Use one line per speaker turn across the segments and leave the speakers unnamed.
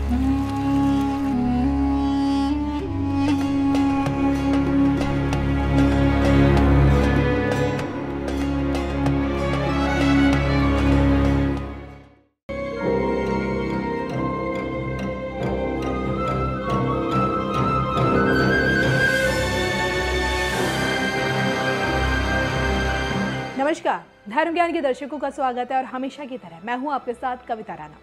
नमस्कार, धर्म ज्ञान के दर्शकों का स्वागत है और हमेशा की तरह मैं हूं आपके साथ कविता राणा।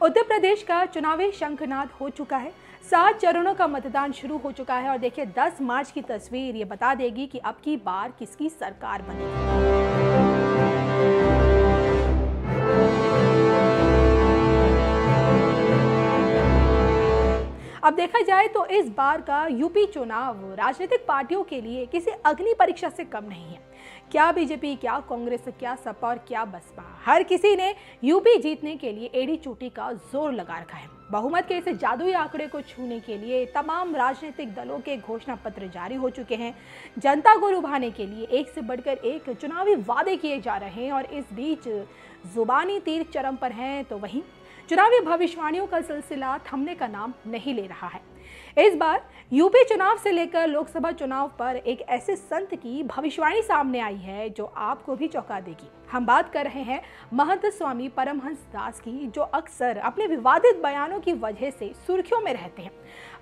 उत्तर प्रदेश का चुनावी शंखनाद हो चुका है। 7 चरणों का मतदान शुरू हो चुका है और देखिए 10 मार्च की तस्वीर ये बता देगी कि अब की बार किसकी सरकार बनेगी। अब देखा जाए तो इस बार का यूपी चुनाव राजनीतिक पार्टियों के लिए किसी अग्नि परीक्षा से कम नहीं है। क्या बीजेपी, क्या कांग्रेस, क्या सपा और क्या बसपा, हर किसी ने यूपी जीतने के लिए एड़ी चोटी का जोर लगा रखा है। बहुमत के इस जादुई आंकड़े को छूने के लिए तमाम राजनीतिक दलों के घोषणा पत्र जारी हो चुके हैं। जनता को लुभाने के लिए एक से बढ़कर एक चुनावी वादे किए जा रहे हैं और इस बीच जुबानी तीर चरम पर हैं तो वहीं चुनावी भविष्यवाणियों का सिलसिला थमने का नाम नहीं ले रहा है। इस बार यूपी चुनाव से लेकर लोकसभा चुनाव पर एक ऐसे संत की भविष्यवाणी सामने आई है जो आपको भी चौंका देगी। हम बात कर रहे हैं महंत स्वामी परमहंस दास की, जो अक्सर अपने विवादित बयानों की वजह से सुर्खियों में रहते हैं।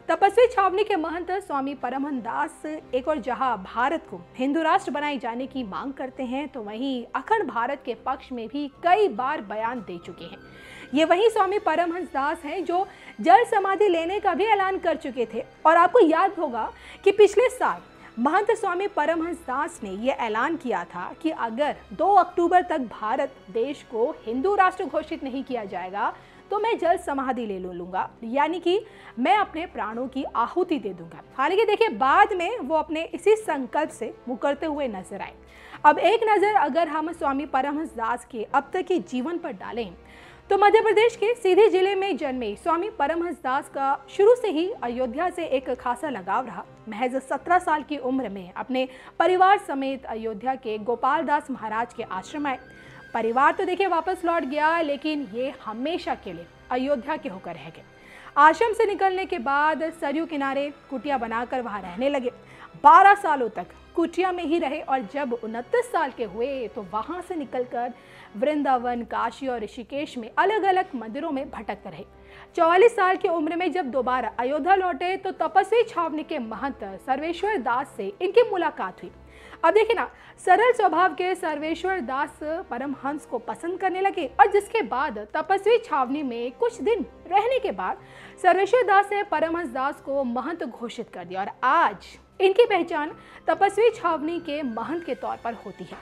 तपस्वी छावनी के महंत स्वामी परमहंस दास एक और जहां भारत को हिंदू राष्ट्र बनाए जाने की मांग करते हैं तो वहीं अखंड भारत के पक्ष में भी कई बार बयान दे चुके हैं। ये वही स्वामी परमहंस दास हैं जो जल समाधि लेने का भी ऐलान कर चुके थे और आपको याद होगा कि पिछले साल महंत स्वामी परमहंस दास ने यह ऐलान किया था कि अगर 2 अक्टूबर तक भारत देश को हिंदू राष्ट्र घोषित नहीं किया जाएगा तो मैं जल समाधि ले लूंगा, यानी कि मैं अपने प्राणों की आहुति दे दूंगा। हालांकि देखिए बाद में वो अपने इसी संकल्प से मुकरते हुए नजर आए। अब एक नजर अगर हम स्वामी परमहंस दास के अब तक के जीवन पर डालें तो मध्य प्रदेश के सीधी जिले में जन्मे स्वामी परमहंस दास का शुरू से ही अयोध्या से एक खासा लगाव रहा। महज 17 साल की उम्र में अपने परिवार समेत अयोध्या के गोपाल दास महाराज के आश्रम आए। परिवार तो देखिए वापस लौट गया, लेकिन ये हमेशा के लिए अयोध्या के होकर रह गए। आश्रम से निकलने के बाद सरयू किनारे कुटिया बनाकर वहां रहने लगे। 12 सालों तक कुटिया में ही रहे और जब 29 साल के हुए तो वहां से निकलकर वृंदावन, काशी और ऋषिकेश में अलग अलग मंदिरों में भटकते रहे। 44 साल की उम्र में जब दोबारा अयोध्या लौटे तो तपस्वी छावनी के महंत सर्वेश्वर दास से इनकी मुलाकात हुई। अब देखिए ना, सरल स्वभाव के सर्वेश्वर दास परमहंस को पसंद करने लगे और जिसके बाद तपस्वी छावनी में कुछ दिन रहने के बाद सर्वेश्वर दास ने परमहंस दास को महंत घोषित कर दिया और आज इनकी पहचान तपस्वी छावनी के महंत के तौर पर होती है।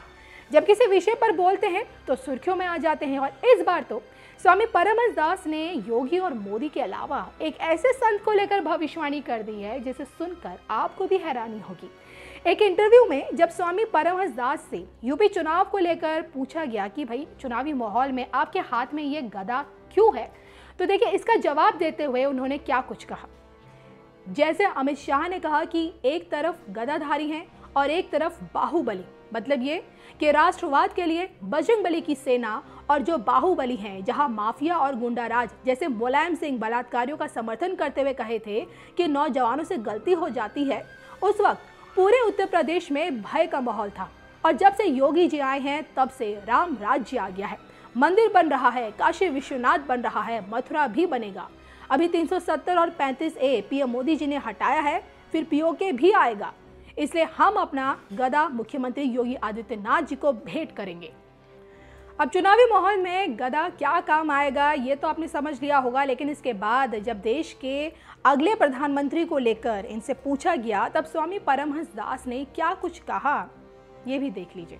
जब किसी विषय पर बोलते हैं तो सुर्खियों में आ जाते हैं और इस बार तो स्वामी परमहंस दास ने योगी और मोदी के अलावा एक ऐसे संत को लेकर भविष्यवाणी कर दी है जिसे सुनकर आपको भी हैरानी होगी। एक इंटरव्यू में जब स्वामी परमहंस दास से यूपी चुनाव को लेकर पूछा गया कि भाई चुनावी माहौल में आपके हाथ में ये गदा क्यों है, तो देखिए इसका जवाब देते हुए उन्होंने क्या कुछ कहा। जैसे अमित शाह ने कहा कि एक तरफ गदाधारी हैं और एक तरफ बाहुबली, मतलब ये कि राष्ट्रवाद के लिए बजरंगबली की सेना और जो बाहुबली हैं, जहां माफिया और गुंडाराज जैसे मुलायम सिंह बलात्कारियों का समर्थन करते हुए कहे थे कि नौजवानों से गलती हो जाती है, उस वक्त पूरे उत्तर प्रदेश में भय का माहौल था। और जब से योगी जी आए हैं तब से राम राज्य आ गया है, मंदिर बन रहा है, काशी विश्वनाथ बन रहा है, मथुरा भी बनेगा। अभी 370 और 35A पीएम मोदी जी ने हटाया है, फिर पीओके भी आएगा। इसलिए हम अपना गदा मुख्यमंत्री योगी आदित्यनाथ जी को भेंट करेंगे। अब चुनावी माहौल में गदा क्या काम आएगा ये तो आपने समझ लिया होगा, लेकिन इसके बाद जब देश के अगले प्रधानमंत्री को लेकर इनसे पूछा गया तब स्वामी परमहंस दास ने क्या कुछ कहा ये भी देख लीजिए।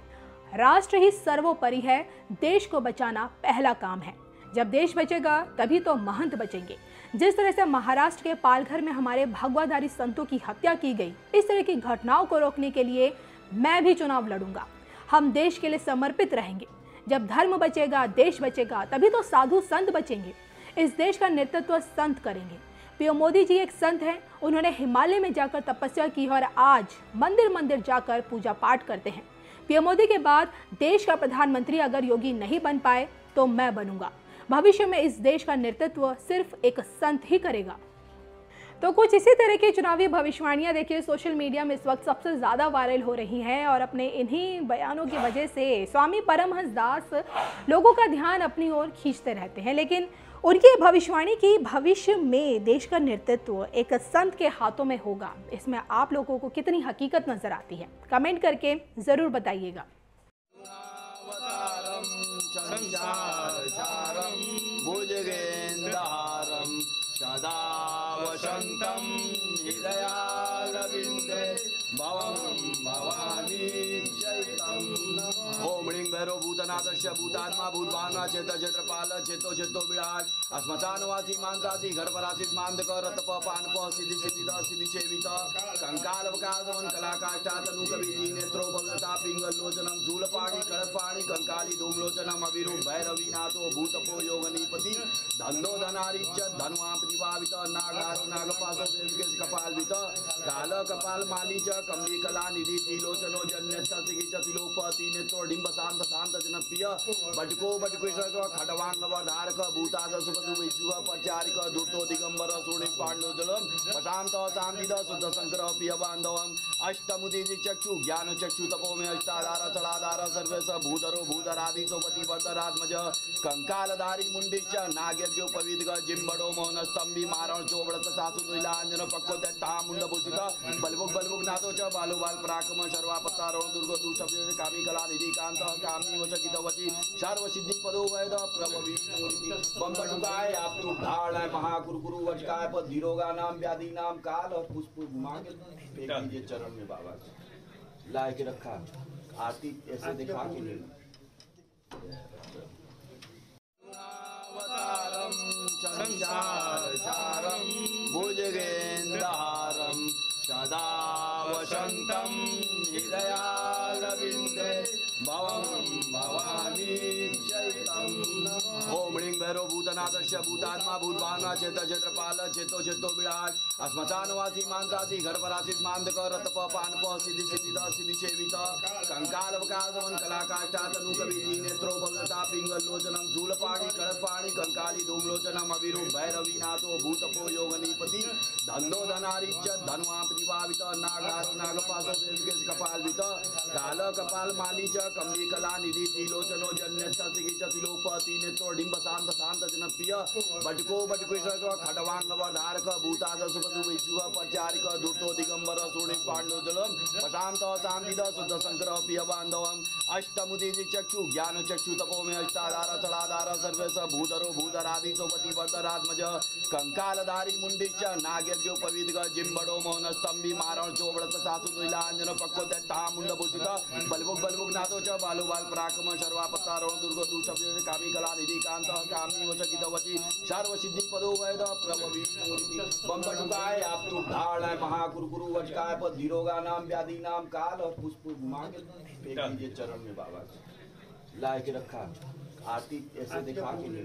राष्ट्र ही सर्वोपरि है, देश को बचाना पहला काम है। जब देश बचेगा तभी तो महंत बचेंगे। जिस तरह से महाराष्ट्र के पालघर में हमारे भगवाधारी संतों की हत्या की गई, इस तरह की घटनाओं को रोकने के लिए मैं भी चुनाव लड़ूंगा। हम देश के लिए समर्पित रहेंगे। जब धर्म बचेगा, देश बचेगा, तभी तो साधु संत बचेंगे। इस देश का नेतृत्व संत करेंगे। पीएम मोदी जी एक संत हैं। उन्होंने हिमालय में जाकर तपस्या की और आज मंदिर मंदिर जाकर पूजा पाठ करते हैं। पीएम मोदी के बाद देश का प्रधानमंत्री अगर योगी नहीं बन पाए तो मैं बनूंगा। भविष्य में इस देश का नेतृत्व सिर्फ एक संत ही करेगा। तो कुछ इसी तरह की चुनावी भविष्यवाणियां देखिए सोशल मीडिया में इस वक्त सबसे ज़्यादा वायरल हो रही हैं और अपने इन्हीं बयानों की वजह से स्वामी परमहंस दास लोगों का ध्यान अपनी ओर खींचते रहते हैं। लेकिन उनकी भविष्यवाणी की भविष्य में देश का नेतृत्व एक संत के हाथों में होगा, इसमें आप लोगों को कितनी हकीकत नजर आती है, कमेंट करके ज़रूर बताइएगा।
सदा वसन्तं हृदयारविन्दे भवं भवानी चैतं। ओम ह्रीं भैरव भूतनाथस्य भूतात्मा भूतभावना चेत क्षेत्रपाल चेतो चेतो विराट अस्मशानवासी मानसासी घटपरासित मानदक रतप पानप सिद्धि सिद्धिद सिद्धि सेवित कंकाल वकासवन कलाकाष्ठा तनुकविधि नेत्रो भगवता पिंगल लोचनम शूलपाणि कड़पाणि कंकाली धूमलोचनम अभिरूप भैरवीनाथो भूतपो योगनीपति धन्नो धनारिच धनुआ प्रतिभावित नागारो नागपाशो प्रेमकेश कपालवित काल कपाल माली च कमली कला निधि तिलोचनो जन्यस्थ सिगिच तिलोपति नेत्रो डिंब शांत शांत जनप्रिय बटको बटकेश्वर खडवांग वर्धारक भूताद सुपदु विश्व प्रचारिक धूर्तो दिगंबर सोणि पांडोजलम प्रशांत शांतिद शुद्ध शंकर प्रिय बांधवम अष्टमुदि चक्षु ज्ञान चक्षु तपोमे अष्टाधार तलाधार सर्वेश भूधरो भूधरादि सोपति वर्धरात्मज कंकालधारी मुंडिच नाग्योपवीत जिम्बड़ो मोहन स्तंभी मारण चोबड़त सासु तुलांजन पक्को दैता मुंड भूषित बलबुक बलबुक नाथो च बालु बाल पराक्रम शर्वापतारण दुर्ग दूषभ कामी कला निधि कांत कामी वचकित वची सर्व सिद्धि पदो वैद प्रभवी बम बटुकाय आप तो धारण महाकुरकुरु वचकाय पद धीरोगा नाम व्याधि नाम काल और पुष्प घुमा के फेंक दीजिए चरण में बाबा लाए के रखा आरती ऐसे दिखा के ले अवतारम संसारसारम भुजगेन्द्रहारम सदा वसन्तं हृदयारविन्दे भवं भवानी चैतं। ओम ह्रीं भैरव भूतनाथस्य भूतात्मा भूतभावना चेत क्षेत्रपाल चेतो चेतो विराट अस्मशानवासी मानसासी घटपरासित मानदक रतप पानप सिद्धि सिद्धिद सिद्धि सेवित कंकाल वकासवन कलाकाष्ठा तनुकविधि नेत्रो भगवता पिंगल लोचनम शूलपाणि कड़पाणि कंकाली धूमलोचनम अभिरूप भैरवीनाथो भूतपो योगनीपति धन्नो धनारिच धनुआ प्रतिभावित नागारो नागपाशो प्रेमकेश कपालवित काल कपाल माली च कमली कला निधि तिलोचनो जन्यस्थ सिगिच तिलोपति नेत्रो डिंब शांत शांत जनप्रिय बटको बटकेश्वर खडवांग वर्धारक भूताद सुपदु विश्व प्रचारिक धूर्तो दिगंबर सोणि पांडोजलम प्रशांत शांतिद शुद्ध शंकर प्रिय बांधवम अष्टमुदि चक्षु ज्ञान चक्षु तपोमे अष्टाधार तलाधार सर्वेश भूधरो भूधरादि सोपति वर्धरात्मज कंकालधारी मुंडिच नाग्योपवीत जिम्बड़ो मोहन स्तंभी मारण चोबड़त सासु तुलांजन पक्को दैता मुंड भूषित बलबुक बलबुक नाथो च बालु बाल पराक्रम शर्वापतारण दुर्ग दूषभ कामी कला निधि कांत कामी वचकित वची सर्व सिद्धि पदो वैद प्रभवी बम बटुकाय आप तो धारण महाकुरकुरु वचकाय पद धीरोगा नाम व्याधि नाम काल और पुष्प घुमा के फेंक दीजिए चरण में बाबा लाए के रखा आरती ऐसे दिखा के ले